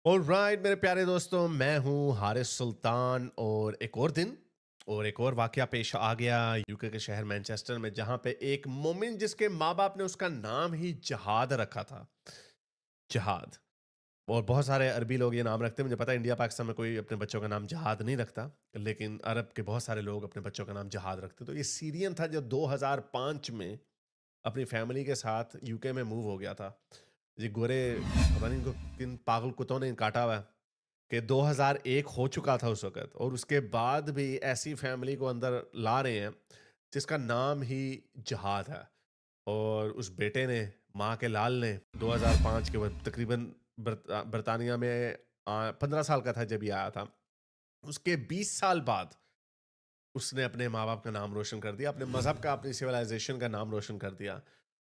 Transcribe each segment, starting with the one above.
Alright मेरे प्यारे दोस्तों, मैं हूँ हारिस सुल्तान और एक और दिन और एक और वाकया पेश आ गया यूके के शहर मैनचेस्टर में, जहाँ पे एक मोमिन जिसके माँ बाप ने उसका नाम ही जहाद रखा था। जहाद। और बहुत सारे अरबी लोग ये नाम रखते हैं। मुझे पता है इंडिया पाकिस्तान में कोई अपने बच्चों का नाम जहाद नहीं रखता, लेकिन अरब के बहुत सारे लोग अपने बच्चों का नाम जहाद रखते हैं। तो ये सीरियन था जो 2005 में अपनी फैमिली के साथ यूके में मूव हो गया था। ये गोरे पता नहीं इनको किन पागल कुत्तों ने काटा हुआ है कि 2001 हो चुका था उस वक़्त, और उसके बाद भी ऐसी फैमिली को अंदर ला रहे हैं जिसका नाम ही जहाद है। और उस बेटे ने, माँ के लाल ने 2005 के वक़्त तकरीबन बरतानिया में 15 साल का था जब ये आया था। उसके 20 साल बाद उसने अपने माँ-बाप का नाम रोशन कर दिया, अपने मज़हब का, अपनी सिविलाइज़ेशन का नाम रोशन कर दिया।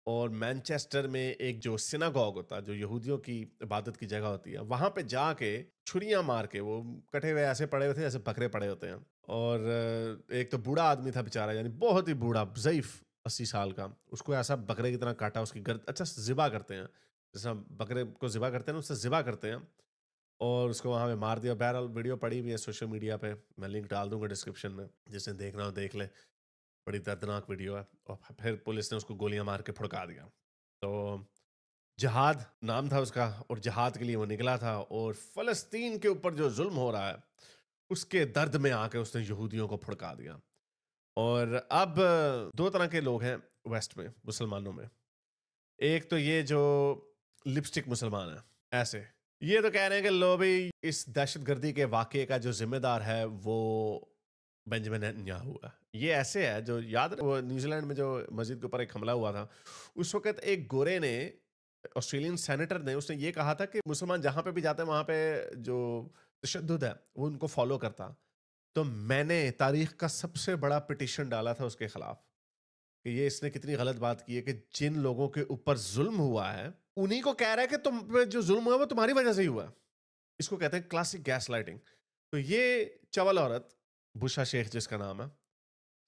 और मैनचेस्टर में एक जो सिनागॉग होता है, जो यहूदियों की इबादत की जगह होती है, वहाँ पे जाके छुरियाँ मार के, वो कटे हुए ऐसे पड़े हुए थे जैसे बकरे पड़े होते हैं। और एक तो बूढ़ा आदमी था बेचारा, यानी बहुत ही बूढ़ा, ज़ईफ़ 80 साल का। उसको ऐसा बकरे की तरह काटा, उसकी अच्छा ज़िबा करते हैं। जैसा बकरे को ज़िबा करते हैं ना, उससे ज़िबा करते हैं और उसको वहाँ पे मार दिया। बहरहाल वीडियो पड़ी हुई है सोशल मीडिया पे, मैं लिंक डाल दूँगा डिस्क्रिप्शन में, जिसे देखना हो देख ले। बड़ी दर्दनाक वीडियो है। और फिर पुलिस ने उसको गोलियां मार के फुड़का दिया। तो जहाद नाम था उसका, और जहाद के लिए वो निकला था। और फ़लस्तीन के ऊपर जो जुल्म हो रहा है, उसके दर्द में आके उसने यहूदियों को फुड़का दिया। और अब दो तरह के लोग हैं वेस्ट में, मुसलमानों में। एक तो ये जो लिपस्टिक मुसलमान है, ऐसे ये तो कह रहे हैं कि लो भाई, इस दहशतगर्दी के वाक़ये का जो ज़िम्मेदार है वो बेंजामिन नेतन्याहू है। ये ऐसे है, जो याद है वो न्यूज़ीलैंड में जो मस्जिद के ऊपर एक हमला हुआ था, उस वक़्त एक गोरे ने, ऑस्ट्रेलियन सेनेटर ने, उसने ये कहा था कि मुसलमान जहाँ पे भी जाते हैं वहाँ पे जो तशद्दुद है वो उनको फ़ॉलो करता। तो मैंने तारीख़ का सबसे बड़ा पिटीशन डाला था उसके खिलाफ़ कि ये इसने कितनी गलत बात की है कि जिन लोगों के ऊपर ज़ुल्म हुआ है, उन्हीं को कह रहा है कि तुम पे जो ज़ुल्म हुआ है वो तुम्हारी वज़ह से ही हुआ है। इसको कहते हैं क्लासिक गैसलाइटिंग। तो ये चवल औरत, बुशा शेख जिसका नाम है,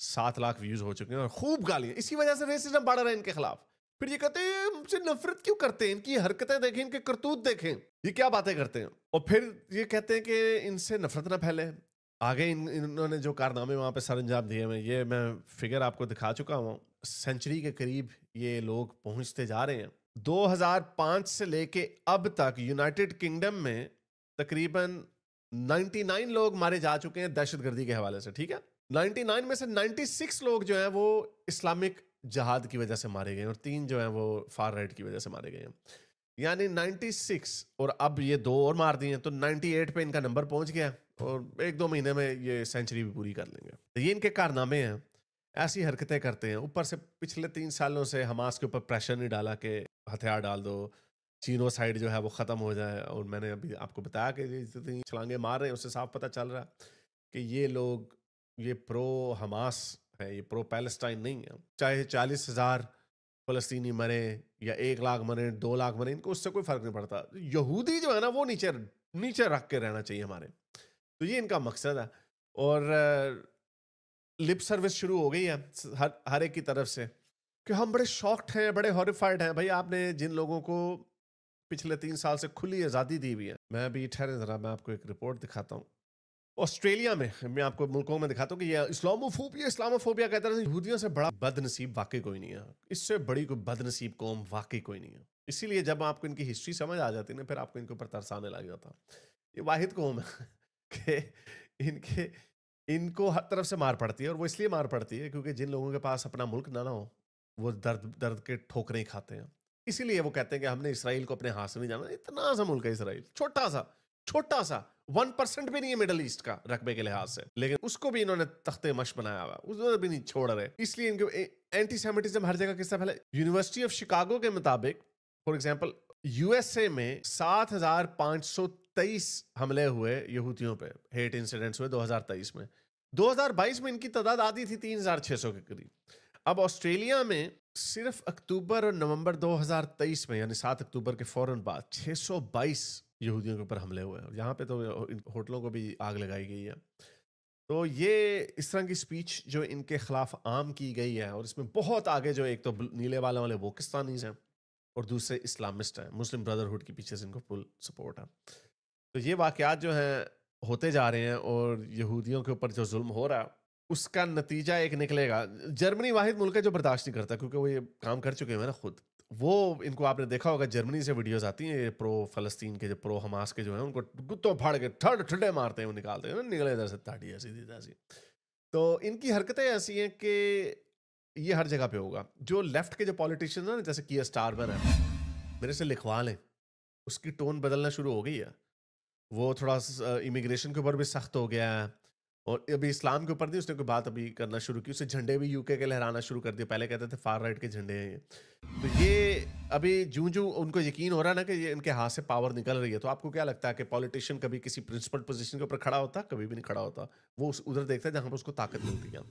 7 लाख व्यूज हो चुके हैं और खूब गालियां, इसी वजह से रेसिज्म बढ़ रहा है इनके खिलाफ। फिर ये कहते हैं हमसे नफरत क्यों करते हैं, इनकी हरकतें देखें, इनके करतूत देखें, ये क्या बातें करते हैं। और फिर ये कहते हैं कि इनसे नफरत ना फैले। आगे इन्होंने जो कारनामे वहां पे सर अंजाम दिए हैं, ये मैं फिगर आपको दिखा चुका हूँ। सेंचुरी के करीब ये लोग पहुंचते जा रहे हैं। 2005 से लेके अब तक यूनाइटेड किंगडम में तकरीबन 99 लोग मारे जा चुके हैं दहशतगर्दी के हवाले से, ठीक है। 99 में से 96 लोग जो हैं वो इस्लामिक जहाद की वजह से मारे गए हैं, और 3 जो हैं वो फार राइट की वजह से मारे गए हैं। यानी 96, और अब ये 2 और मार दिए हैं, तो 98 पे इनका नंबर पहुंच गया, और 1-2 महीने में ये सेंचुरी भी पूरी कर लेंगे। तो ये इनके कारनामे हैं, ऐसी हरकतें करते हैं। ऊपर से पिछले 3 सालों से हमास के ऊपर प्रेशर नहीं डाला कि हथियार डाल दो, जीनोसाइड जो है वो ख़त्म हो जाए। और मैंने अभी आपको बताया कि ये जितनी छलांगे मार रहे हैं, उससे साफ पता चल रहा है कि ये लोग, ये प्रो हमास है, ये प्रो पैलेस्टाइन नहीं है। चाहे 40,000 फ़लस्तीनी मरे या 1 लाख मरे, 2 लाख मरे, इनको उससे कोई फ़र्क नहीं पड़ता। यहूदी जो है ना, वो नीचे नीचे रख के रहना चाहिए हमारे। तो ये इनका मकसद है। और लिप सर्विस शुरू हो गई है हर एक की तरफ से कि हम बड़े शॉक्ड हैं, बड़े हॉरिफाइड हैं। भाई, आपने जिन लोगों को पिछले 3 साल से खुली आज़ादी दी हुई है, मैं अभी ठहरे ज़रा, मैं आपको एक रिपोर्ट दिखाता हूँ। ऑस्ट्रेलिया में, मैं आपको मुल्कों में दिखाता हूँ कि ये इस्लामोफोबिया इस्लामोफोबिया कहते हैं, यहूदियों से बड़ा बदनसीब वाकई कोई नहीं है। इससे बड़ी कोई बदनसीब कौम वाकई कोई नहीं है। इसीलिए जब आपको इनकी हिस्ट्री समझ आ जाती है ना, फिर आपको इनके ऊपर तरस आने लग जाता। ये वाहिद कौम है कि इनके इनको हर तरफ से मार पड़ती है। और वो इसलिए मार पड़ती है क्योंकि जिन लोगों के पास अपना मुल्क ना हो, वो दर्द दर्द के ठोकरें खाते हैं। इसीलिए वो कहते हैं कि हमने इसराइल को अपने हाथ से नहीं जाना। इतना सा मुल्क है इसराइल, छोटा सा 1% भी नहीं है मिडल ईस्ट का रकबे के लिहाज से, लेकिन उसको भी इन्होंने तख्ते मश बनाया हुआ, उसको भी नहीं छोड़ रहे। इसलिए इनके एंटी सेमिटिज्म हर जगह किस तरह फैला। यूनिवर्सिटी ऑफ शिकागो के मुताबिक, फॉर एग्जांपल, यूएसए में 7,523 हमले हुए यहूदियों पे, हेट इंसिडेंट्स हुए 2023 में। 2022 में इनकी तादाद आधी थी 3,600 के करीब। अब ऑस्ट्रेलिया में सिर्फ अक्टूबर और नवंबर 2023 में, यानी 7 अक्टूबर के फौरन बाद, 622 यहूदियों के ऊपर हमले हुए हैं। यहाँ पे तो इन होटलों को भी आग लगाई गई है। तो ये इस तरह की स्पीच जो इनके खिलाफ आम की गई है, और इसमें बहुत आगे जो एक तो नीले बालों वाले वोकिस्तानीज हैं, और दूसरे इस्लामिस्ट हैं। मुस्लिम ब्रदरहुड के पीछे से इनको फुल सपोर्ट है। तो ये वाक़यात जो हैं होते जा रहे हैं और यहूदियों के ऊपर जो ज़ुल्म हो रहा है, उसका नतीजा एक निकलेगा। जर्मनी वाहिद मुल्क है जो बर्दाश्त नहीं करता, क्योंकि वो ये काम कर चुके हैं ना खुद। वो इनको आपने देखा होगा, जर्मनी से वीडियोज़ आती हैं, ये प्रो फ़लस्तीन के, जो प्रो हमास के जो हैं, उनको गुत्तों फाड़ के ठंडे मारते हैं, वो निकालते हैं ना, निकले इधर से ताड़ी सीधी-तासी। तो इनकी हरकतें ऐसी हैं कि ये हर जगह पे होगा। जो लेफ्ट के जो पॉलिटिशियन हैं ना, जैसे कियर स्टारमर है, मेरे से लिखवा लें, उसकी टोन बदलना शुरू हो गई है। वो थोड़ा इमिग्रेशन के ऊपर भी सख्त हो गया है, और अभी इस्लाम के ऊपर नहीं उसने कोई बात अभी करना शुरू की। उसने झंडे भी यूके के लहराना शुरू कर दिए। पहले कहते थे फार राइट के झंडे हैं ये। तो ये अभी जूं-जूं उनको यकीन हो रहा है ना कि ये इनके हाथ से पावर निकल रही है, तो आपको क्या लगता है कि पॉलिटिशियन कभी किसी प्रिंसिपल पोजीशन के ऊपर खड़ा होता? कभी भी नहीं खड़ा होता। वो उधर देखता है जहां पर उसको ताकत मिलती है।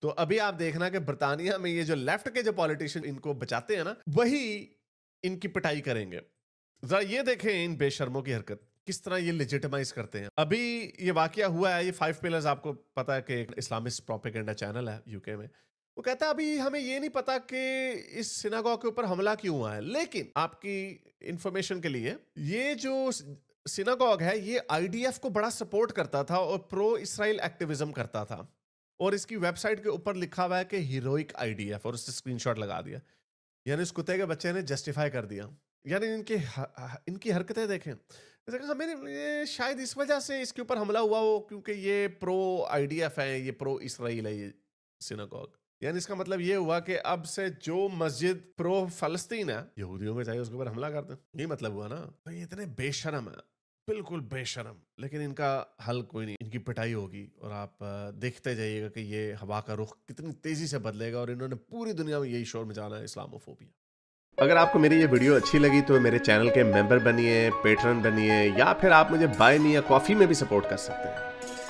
तो अभी आप देखना कि बर्तानिया में ये जो लेफ्ट के जो पॉलिटिशियन इनको बचाते हैं ना, वही इनकी पिटाई करेंगे। जरा ये देखें इन बेशर्मों की हरकत, किस तरह ये लेजिटिमाइज करते हैं। अभी ये वाकया हुआ है, ये 5 पिलर्स, आपको पता है कि एक इस्लामिस्ट प्रोपेगेंडा चैनल है यूके में। वो कहता है अभी हमें ये नहीं पता कि इस सिनागोग के ऊपर हमला क्यों हुआ है, लेकिन आपकी इंफॉर्मेशन के लिए, ये जो सिनागोग है ये आईडीएफ को बड़ा सपोर्ट करता था और प्रो इसराइल एक्टिविज्म करता था, और इसकी वेबसाइट के ऊपर लिखा हुआ है कि हीरोइक आईडीएफ, और उससे स्क्रीनशॉट लगा दिया। यानी उस कुत्ते के बच्चे ने जस्टिफाई कर दिया। यानी इनकी हरकतें देखें। जैसे कि हमें ये शायद इस वजह से इसके ऊपर हमला हुआ हो, क्योंकि ये प्रो आईडीएफ है, ये प्रो इसराइल है, ये सिनागोग। यानी इसका मतलब ये हुआ कि अब से जो मस्जिद प्रो फलस्तीन है, यहूदियों में चाहिए उसके ऊपर हमला कर दें। ये मतलब हुआ ना। तो ये इतने बेशरम है, बिल्कुल बेशरम। लेकिन इनका हल कोई नहीं, इनकी पिटाई होगी, और आप देखते जाइएगा कि ये हवा का रुख कितनी तेजी से बदलेगा, और इन्होंने पूरी दुनिया में यही शोर मचाना है, इस्लामोफोबिया। अगर आपको मेरी ये वीडियो अच्छी लगी तो मेरे चैनल के मेंबर बनिए, पेट्रन बनिए, या फिर आप मुझे बाय मी या कॉफ़ी में भी सपोर्ट कर सकते हैं।